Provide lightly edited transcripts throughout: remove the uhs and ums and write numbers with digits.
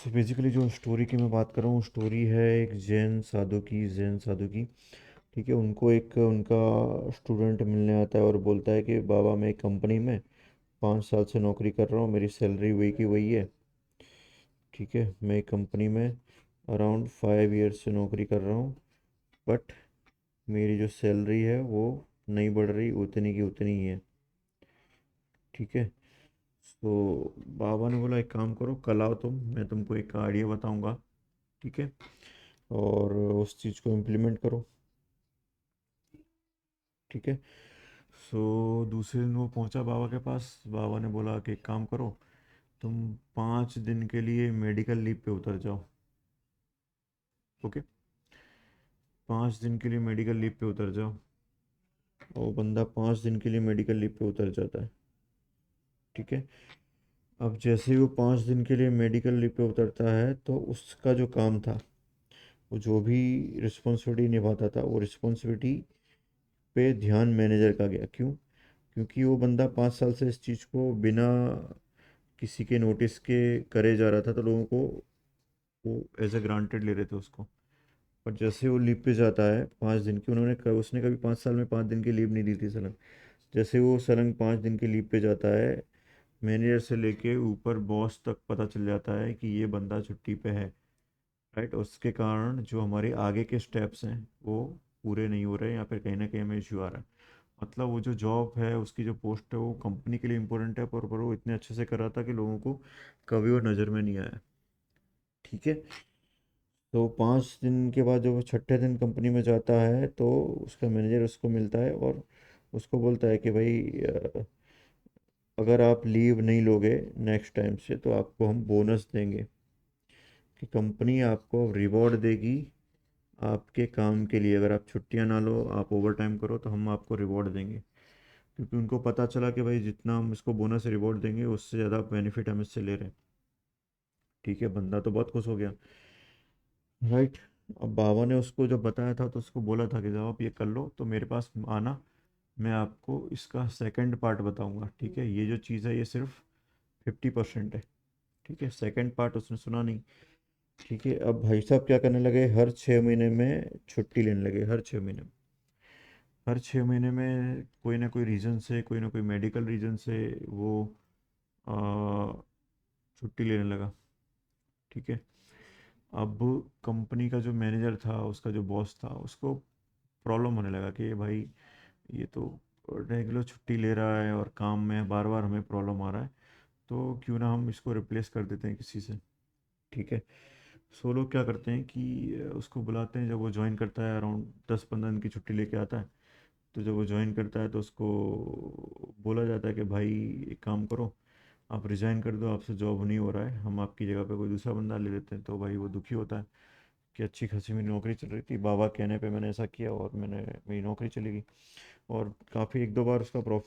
Basically जो story की मैं बात कर रहा हूँ, स्टोरी है एक जैन साधु की। ठीक है, उनको एक उनका स्टूडेंट मिलने आता है और बोलता है कि बाबा, मैं एक कंपनी में 5 साल से नौकरी कर रहा हूँ, मेरी सैलरी वही की वही है। ठीक है, मैं एक कंपनी में अराउंड 5 ईयर्स से नौकरी कर रहा हूँ, बट मेरी जो सैलरी है वो नहीं बढ़ रही, उतनी की उतनी ही है। ठीक है। तो बाबा ने बोला, एक काम करो, कल आओ तुम, मैं तुमको एक आइडिया बताऊंगा। ठीक है, और उस चीज़ को इम्प्लीमेंट करो। ठीक है। दूसरे दिन वो पहुंचा बाबा के पास। बाबा ने बोला कि एक काम करो, तुम 5 दिन के लिए मेडिकल लीव पे उतर जाओ। ओके, 5 दिन के लिए मेडिकल लीव पे उतर जाओ। और वो बंदा 5 दिन के लिए मेडिकल लीव पे उतर जाता है। ठीक है। अब जैसे ही वो 5 दिन के लिए मेडिकल लीव पे उतरता है, तो उसका जो काम था, वो जो भी रिस्पॉन्सिबिलिटी निभाता था, वो रिस्पॉन्सिबिलिटी पे ध्यान मैनेजर का गया। क्यों? क्योंकि वो बंदा 5 साल से इस चीज़ को बिना किसी के नोटिस के करे जा रहा था, तो लोगों को वो एज ए ग्रांटेड ले रहे थे उसको। पर जैसे वो लीव पे जाता है 5 दिन की, उसने कभी 5 साल में 5 दिन की लीव नहीं दी थी सलंग। जैसे वो सलंग 5 दिन की लीव पे जाता है, मैनेजर से लेके ऊपर बॉस तक पता चल जाता है कि ये बंदा छुट्टी पे है। राइट, उसके कारण जो हमारे आगे के स्टेप्स हैं वो पूरे नहीं हो रहे, या फिर कहीं ना कहीं हमें इश्यू आ रहा है। मतलब वो जो जॉब है, उसकी जो पोस्ट है, वो कंपनी के लिए इंपॉर्टेंट है, पर वो इतने अच्छे से कर रहा था कि लोगों को कभी वो नज़र में नहीं आया। ठीक है। तो 5 दिन के बाद जब वो छठे दिन कंपनी में जाता है, तो उसका मैनेजर उसको मिलता है और उसको बोलता है कि भाई, अगर आप लीव नहीं लोगे नेक्स्ट टाइम से, तो आपको हम बोनस देंगे, कि कंपनी आपको रिवॉर्ड देगी आपके काम के लिए। अगर आप छुट्टियां ना लो, आप ओवर टाइम करो, तो हम आपको रिवॉर्ड देंगे। क्योंकि उनको पता चला कि भाई, जितना हम इसको बोनस रिवॉर्ड देंगे, उससे ज़्यादा बेनिफिट हम इससे ले रहे हैं। ठीक है, बंदा तो बहुत खुश हो गया। राइट। अब बाबा ने उसको जब बताया था, तो उसको बोला था कि जब आप ये कर लो तो मेरे पास आना, मैं आपको इसका सेकंड पार्ट बताऊंगा। ठीक है, ये जो चीज़ है ये सिर्फ 50% है। ठीक है, सेकंड पार्ट उसने सुना नहीं। ठीक है, अब भाई साहब क्या करने लगे, हर 6 महीने में छुट्टी लेने लगे, हर 6 महीने में कोई ना कोई रीज़न से, कोई ना कोई मेडिकल रीज़न से वो आ, छुट्टी लेने लगा। ठीक है। अब कंपनी का जो मैनेजर था, उसका जो बॉस था, उसको प्रॉब्लम होने लगा कि भाई, ये तो रेगुलर छुट्टी ले रहा है और काम में बार बार हमें प्रॉब्लम आ रहा है, तो क्यों ना हम इसको रिप्लेस कर देते हैं किसी से। ठीक है। सो लोग क्या करते हैं कि उसको बुलाते हैं। जब वो ज्वाइन करता है, अराउंड 10-15 दिन की छुट्टी लेके आता है। तो जब वो ज्वाइन करता है, तो उसको बोला जाता है कि भाई, एक काम करो, आप रिज़ाइन कर दो, आपसे जॉब नहीं हो रहा है, हम आपकी जगह पे कोई दूसरा बंदा ले लेते हैं। तो भाई वो दुखी होता है कि अच्छी खासी मेरी नौकरी चल रही थी, बाबा कहने पे मैंने ऐसा किया और मेरी नौकरी चली गई। और काफ़ी एक दो बार उसका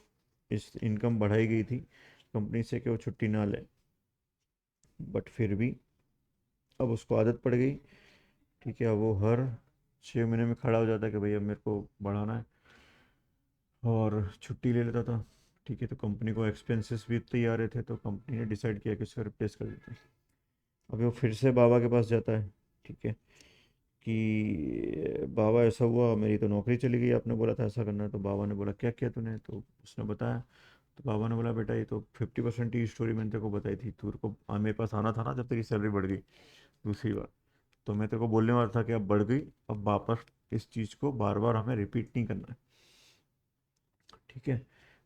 इस इनकम बढ़ाई गई थी कंपनी से कि वो छुट्टी ना ले, बट फिर भी अब उसको आदत पड़ गई। ठीक है, अब वो हर 6 महीने में खड़ा हो जाता है कि भाई, अब मेरे को बढ़ाना है, और छुट्टी ले लेता था। ठीक है, तो कंपनी को एक्सपेंसेस भी इतने ही आ रहे थे, तो कंपनी ने डिसाइड किया कि इसको रिप्लेस कर देते हैं। अभी वो फिर से बाबा के पास जाता है। ठीक है, कि बाबा, ऐसा हुआ, मेरी तो नौकरी चली गई, आपने बोला था ऐसा करना है। तो बाबा ने बोला, क्या किया तूने? तो उसने बताया। तो बाबा ने बोला, बेटा, ये तो 50% की स्टोरी मैंने तेरे को बताई थी, तेरे को मेरे पास आना था ना जब तेरी सैलरी बढ़ गई दूसरी बार। तो मैं तेरे को बोलने वाला था कि अब बढ़ गई, अब वापस इस चीज़ को बार बार हमें रिपीट नहीं करना है। ठीक है,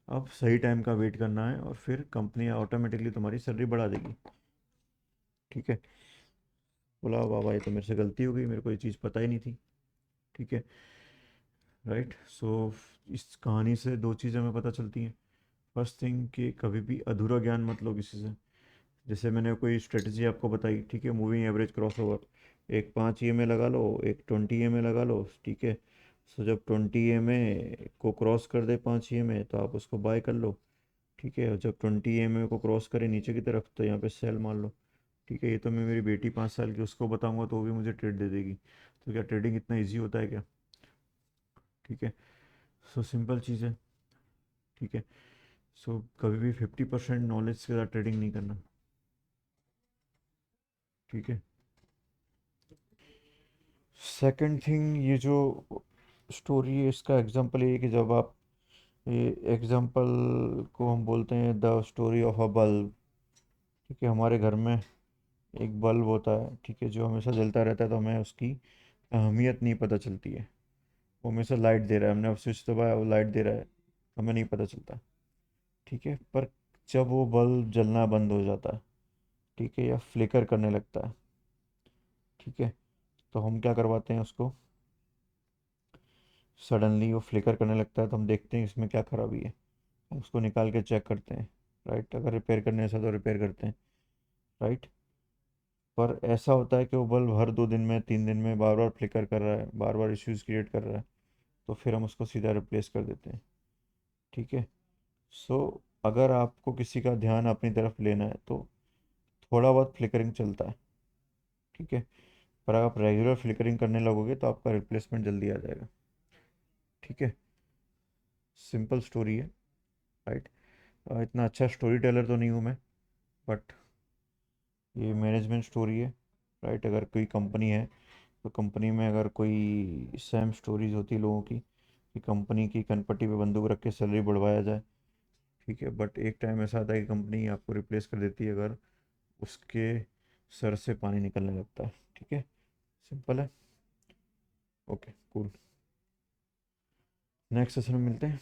अब सही टाइम का वेट करना है, और फिर कंपनी ऑटोमेटिकली तुम्हारी सैलरी बढ़ा देगी। ठीक है। बोला, बाबा, ये तो मेरे से गलती हो गई, मेरे को ये चीज़ पता ही नहीं थी। ठीक है। राइट। इस कहानी से दो चीज़ें हमें पता चलती हैं। फर्स्ट थिंग, कि कभी भी अधूरा ज्ञान मत लो किसी से। जैसे मैंने कोई स्ट्रेटजी आपको बताई, ठीक है, मूविंग एवरेज क्रॉस ओवर, एक 5 EMA लगा लो, एक 20 EMA लगा लो। ठीक है। जब 20 EMA को क्रॉस कर दे 5 EMA, तो आप उसको बाय कर लो। ठीक है, और जब 20 EMA को क्रॉस करे नीचे की तरफ, तो यहाँ पे सेल मार लो। ठीक है, ये तो मैं मेरी बेटी 5 साल की, उसको बताऊंगा तो वो भी मुझे ट्रेड दे देगी। तो क्या ट्रेडिंग इतना ईजी होता है क्या? ठीक है। सिंपल चीज़ है। ठीक है। कभी भी 50% नॉलेज के साथ ट्रेडिंग नहीं करना। ठीक है। सेकंड थिंग, ये जो स्टोरी है इसका एग्जांपल ये है कि जब आप, ये एग्जांपल को हम बोलते हैं the story of a bulb. ठीक है, हमारे घर में एक बल्ब होता है, ठीक है, जो हमेशा जलता रहता है, तो हमें उसकी अहमियत नहीं पता चलती है। वो हमेशा लाइट दे रहा है, हमने अब स्विच दबाया वो लाइट दे रहा है, हमें नहीं पता चलता। ठीक है, पर जब वो बल्ब जलना बंद हो जाता है, ठीक है, या फ्लिकर करने लगता है, ठीक है, तो हम क्या करवाते हैं उसको, सडनली वो फ्लिकर करने लगता है तो हम देखते हैं इसमें क्या खराबी है, हम उसको निकाल के चेक करते हैं। राइट, अगर रिपेयर करने ऐसा तो रिपेयर करते हैं। राइट, पर ऐसा होता है कि वो बल्ब हर 2 दिन में 3 दिन में बार बार फ्लिकर कर रहा है, बार बार इश्यूज क्रिएट कर रहा है, तो फिर हम उसको सीधा रिप्लेस कर देते हैं। ठीक है। सो अगर आपको किसी का ध्यान अपनी तरफ लेना है तो थोड़ा बहुत फ्लिकरिंग चलता है। ठीक है, पर अगर आप रेगुलर फ्लिकरिंग करने लगोगे तो आपका रिप्लेसमेंट जल्दी आ जाएगा। ठीक है, सिंपल स्टोरी है। राइट, इतना अच्छा स्टोरी टेलर तो नहीं हूँ मैं, बट ये मैनेजमेंट स्टोरी है। राइट, अगर कोई कंपनी है तो कंपनी में अगर कोई सेम स्टोरीज होती है लोगों की कि कंपनी की कनपट्टी पे बंदूक रख के सैलरी बढ़वाया जाए। ठीक है, बट एक टाइम ऐसा आता है कि कंपनी आपको रिप्लेस कर देती है अगर उसके सर से पानी निकलने लगता है। ठीक है, सिंपल है। Okay, cool. नेक्स्ट सेशन में मिलते हैं।